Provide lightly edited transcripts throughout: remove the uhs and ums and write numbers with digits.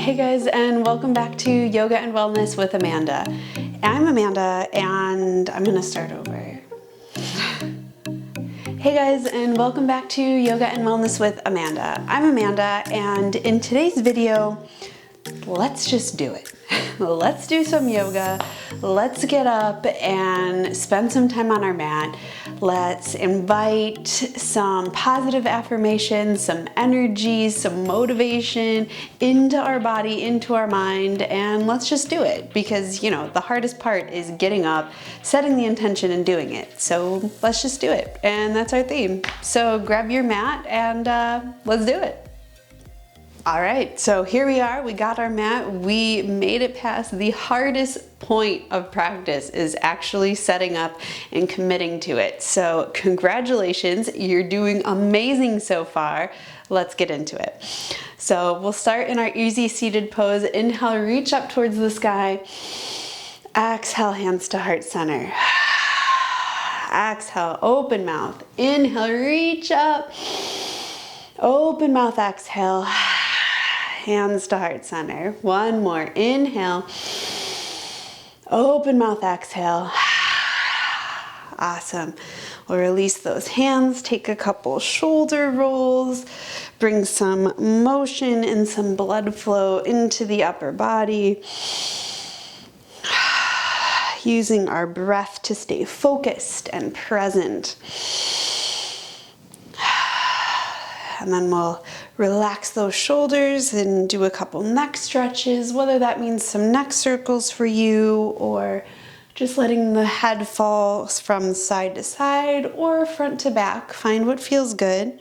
Hey guys, and welcome back to Yoga and Wellness with Amanda. I'm Amanda, and I'm gonna start over. Hey guys, and welcome back to Yoga and Wellness with Amanda. I'm Amanda, and in today's video, let's just do it. Let's do some yoga. Let's get up and spend some time on our mat. Let's invite some positive affirmations, some energy, some motivation into our body, into our mind, and let's just do it because, you know, the hardest part is getting up, setting the intention, and doing it. So let's just do it. And that's our theme. So grab your mat and let's do it. All right, so here we are, we got our mat, we made it past the hardest point of practice is actually setting up and committing to it. So congratulations, you're doing amazing so far. Let's get into it. So we'll start in our easy seated pose. Inhale, reach up towards the sky. Exhale, hands to heart center. Exhale, open mouth. Inhale, reach up. Open mouth, exhale. Hands to heart center. One more. Inhale. Open mouth, exhale. Awesome. We'll release those hands. Take a couple shoulder rolls. Bring some motion and some blood flow into the upper body. Using our breath to stay focused and present. And then we'll relax those shoulders and do a couple neck stretches, whether that means some neck circles for you or just letting the head fall from side to side or front to back. Find what feels good.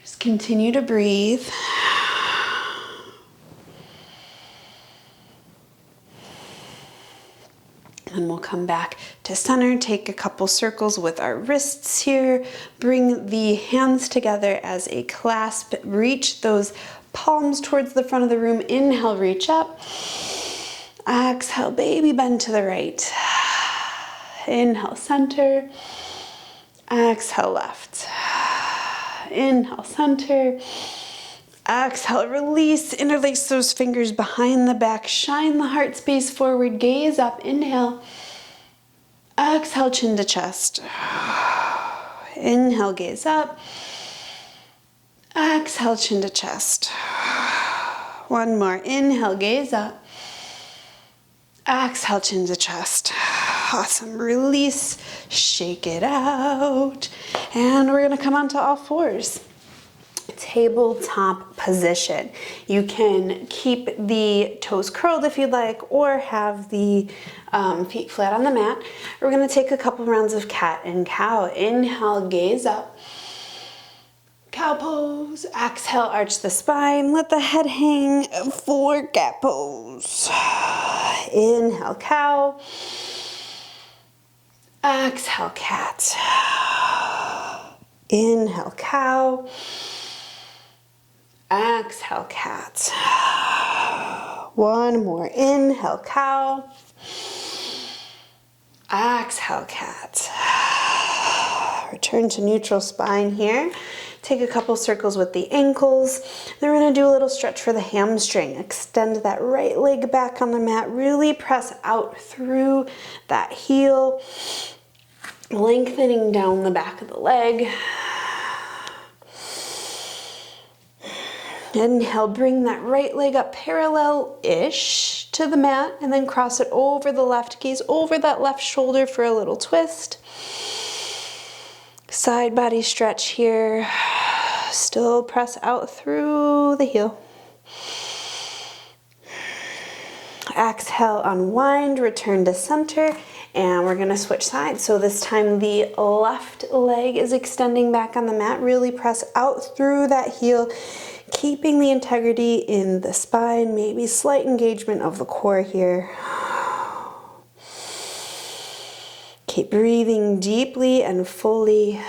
Just continue to breathe. And we'll come back to center, take a couple circles with our wrists here, bring the hands together as a clasp, reach those palms towards the front of the room, inhale, reach up, exhale, baby bend to the right, inhale, center, exhale, left, inhale, center, exhale, release, interlace those fingers behind the back, shine the heart space forward, gaze up, inhale, exhale, chin to chest, inhale, gaze up, exhale, chin to chest, one more, inhale, gaze up, exhale, chin to chest, awesome, release, shake it out, and we're gonna come onto all fours. Tabletop position. You can keep the toes curled if you'd like, or have the feet flat on the mat. We're going to take a couple rounds of cat and cow. Inhale, gaze up. Cow pose. Exhale, arch the spine. Let the head hang for cat pose. Inhale, cow. Exhale, cat. Inhale, cow. Exhale, cat. One more. Inhale, cow. Exhale, cat. Return to neutral spine here. Take a couple circles with the ankles. Then we're going to do a little stretch for the hamstring. Extend that right leg back on the mat. Really press out through that heel. Lengthening down the back of the leg. Inhale, bring that right leg up parallel-ish to the mat and then cross it over the left gaze, over that left shoulder for a little twist. Side body stretch here. Still press out through the heel. Exhale, unwind, return to center, and we're gonna switch sides. So this time the left leg is extending back on the mat. Really press out through that heel. Keeping the integrity in the spine, maybe slight engagement of the core here. Keep breathing deeply and fully.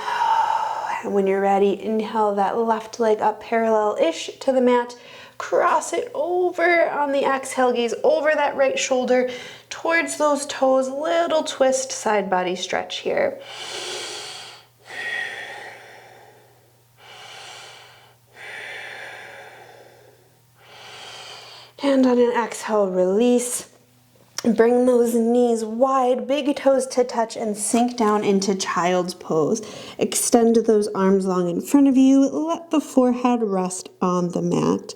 And when you're ready, inhale that left leg up parallel-ish to the mat. Cross it over on the exhale, gaze over that right shoulder towards those toes. Little twist, side body stretch here. And on an exhale, release. Bring those knees wide, big toes to touch, and sink down into child's pose. Extend those arms long in front of you. Let the forehead rest on the mat.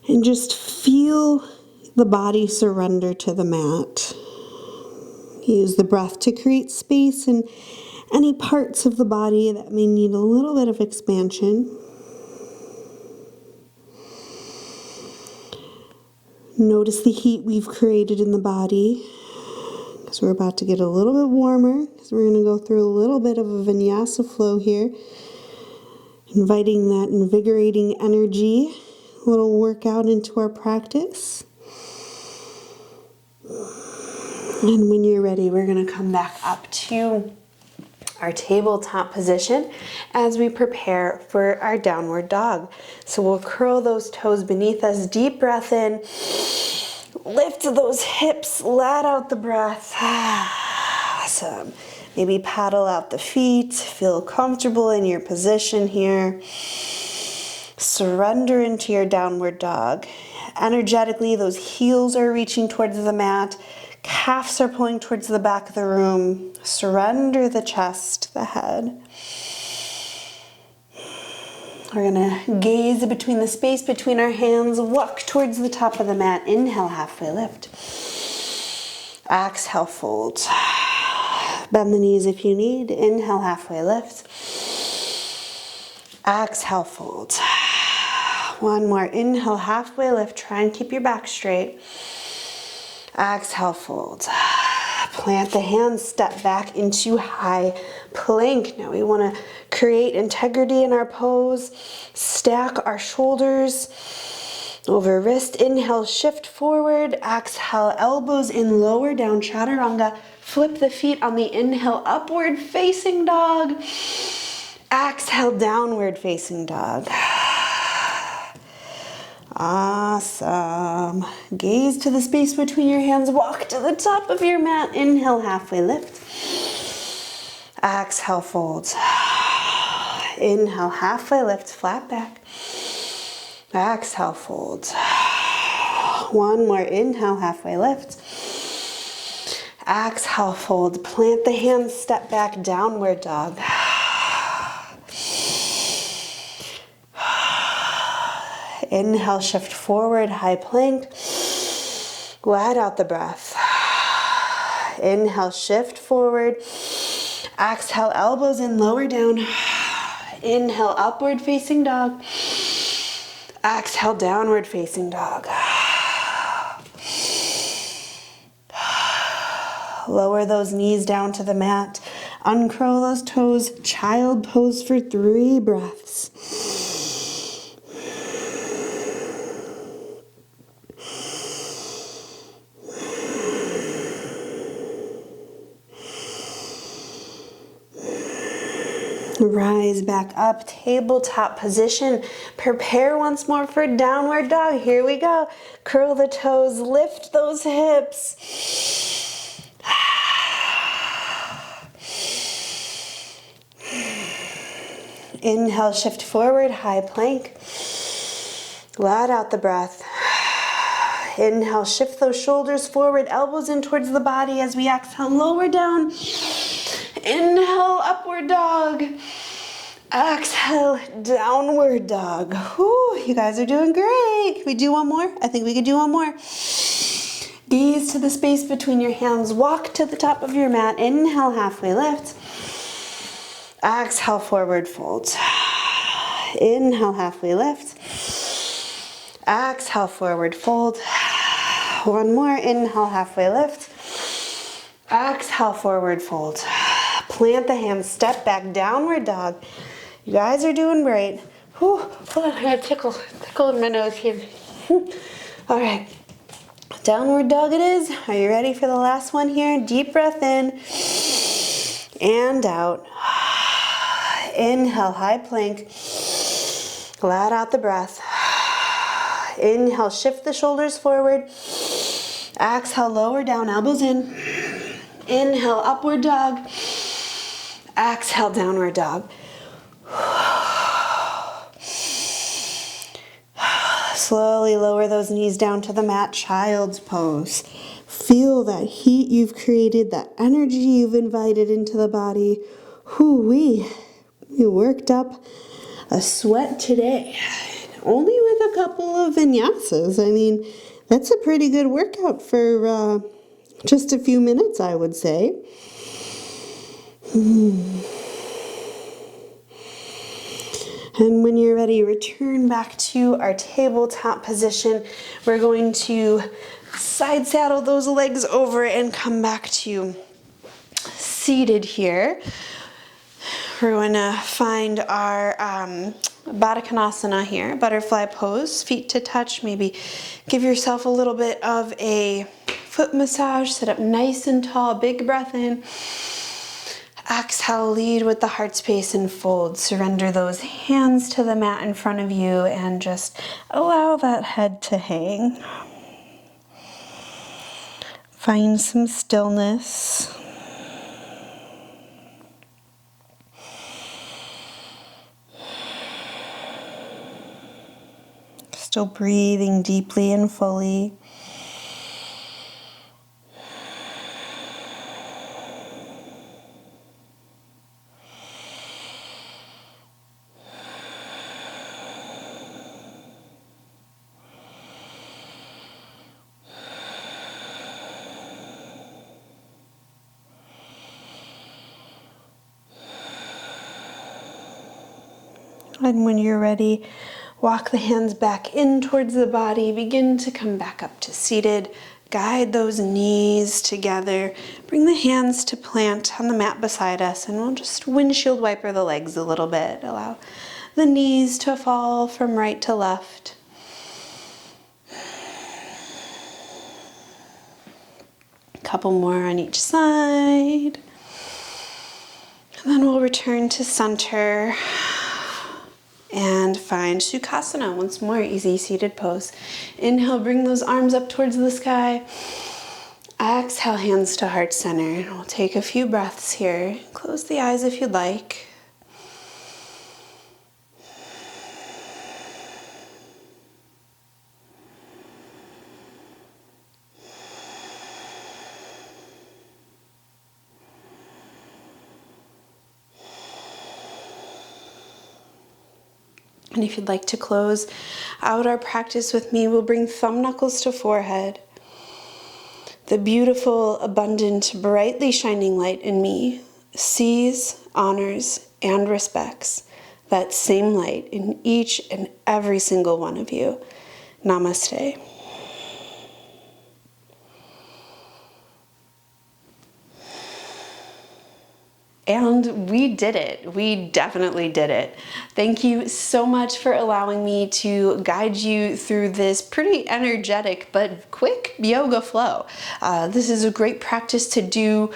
And just feel the body surrender to the mat. Use the breath to create space in any parts of the body that may need a little bit of expansion. Notice the heat we've created in the body, because we're about to get a little bit warmer, because we're going to go through a little bit of a vinyasa flow here, inviting that invigorating energy, a little workout into our practice. And when you're ready, we're going to come back up to our tabletop position as we prepare for our downward dog. So we'll curl those toes beneath us, deep breath in, lift those hips, let out the breath. Awesome. Maybe paddle out the feet, feel comfortable in your position here. Surrender into your downward dog. Energetically, those heels are reaching towards the mat. Calves are pulling towards the back of the room. Surrender the chest, the head. We're gonna gaze between the space between our hands, walk towards the top of the mat. Inhale, halfway lift. Exhale, fold. Bend the knees if you need. Inhale, halfway lift. Exhale, fold. One more. Inhale, halfway lift. Try and keep your back straight. Exhale, fold. Plant the hands, step back into high plank. Now we want to create integrity in our pose. Stack our shoulders over wrist. Inhale, shift forward. Exhale, elbows in, lower down, chaturanga. Flip the feet on the inhale, upward facing dog. Exhale, downward facing dog. Awesome. Gaze to the space between your hands. Walk to the top of your mat. Inhale, halfway lift. Exhale, fold. Inhale, halfway lift, flat back. Exhale, fold. One more. Inhale, halfway lift. Exhale, fold. Plant the hands, step back, downward dog. Inhale, shift forward, high plank. Let out the breath. Inhale, shift forward. Exhale, elbows in, lower down. Inhale, upward facing dog. Exhale, downward facing dog. Lower those knees down to the mat. Uncurl those toes. Child pose for 3 breaths. Rise back up, tabletop position. Prepare once more for downward dog. Here we go. Curl the toes, lift those hips. Inhale, shift forward, high plank. Let out the breath. Inhale, shift those shoulders forward, elbows in towards the body as we exhale, lower down. Inhale, upward dog. Exhale, downward dog. Whew, you guys are doing great. Can we do one more? I think we could do one more. Gaze to the space between your hands. Walk to the top of your mat. Inhale, halfway lift. Exhale, forward fold. Inhale, halfway lift. Exhale, forward fold. One more. Inhale, halfway lift. Exhale, forward fold. Plant the hands, step back, downward dog. You guys are doing great. Whew, hold on, I got a tickle in my nose here. All right, downward dog it is. Are you ready for the last one here? Deep breath in and out. Inhale, high plank. Let out the breath. Inhale, shift the shoulders forward. Exhale, lower down, elbows in. Inhale, upward dog. Exhale, downward dog. Slowly lower those knees down to the mat, child's pose. Feel that heat you've created, that energy you've invited into the body. Whoo-wee, you worked up a sweat today. Only with a couple of vinyasas. I mean, that's a pretty good workout for just a few minutes, I would say. And when you're ready, return back to our tabletop position. We're going to side saddle those legs over and come back to seated here. We're going to find our Baddha Konasana here, butterfly pose, feet to touch. Maybe give yourself a little bit of a foot massage. Sit up nice and tall, big breath in. Exhale, lead with the heart space and fold. Surrender those hands to the mat in front of you and just allow that head to hang. Find some stillness. Still breathing deeply and fully. And when you're ready, walk the hands back in towards the body. Begin to come back up to seated. Guide those knees together. Bring the hands to plant on the mat beside us, and we'll just windshield wiper the legs a little bit. Allow the knees to fall from right to left. A couple more on each side. And then we'll return to center. And find Shukasana, once more, easy seated pose. Inhale, bring those arms up towards the sky. Exhale, hands to heart center. And we'll take a few breaths here. Close the eyes if you'd like. And if you'd like to close out our practice with me, we'll bring thumb knuckles to forehead. The beautiful, abundant, brightly shining light in me sees, honors, and respects that same light in each and every single one of you. Namaste. And we did it. We definitely did it. Thank you so much for allowing me to guide you through this pretty energetic but quick yoga flow. This is a great practice to do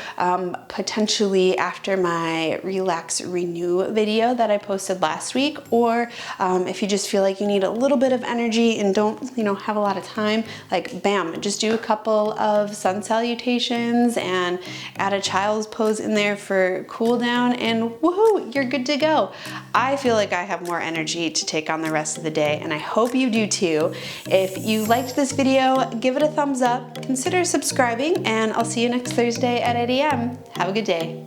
potentially after my Relax Renew video that I posted last week, or if you just feel like you need a little bit of energy and don't, have a lot of time, like bam, just do a couple of sun salutations and add a child's pose in there for cool down, and woohoo, you're good to go. I feel like I have more energy to take on the rest of the day, and I hope you do too. If you liked this video, give it a thumbs up, consider subscribing, and I'll see you next Thursday at 8 a.m. Have a good day.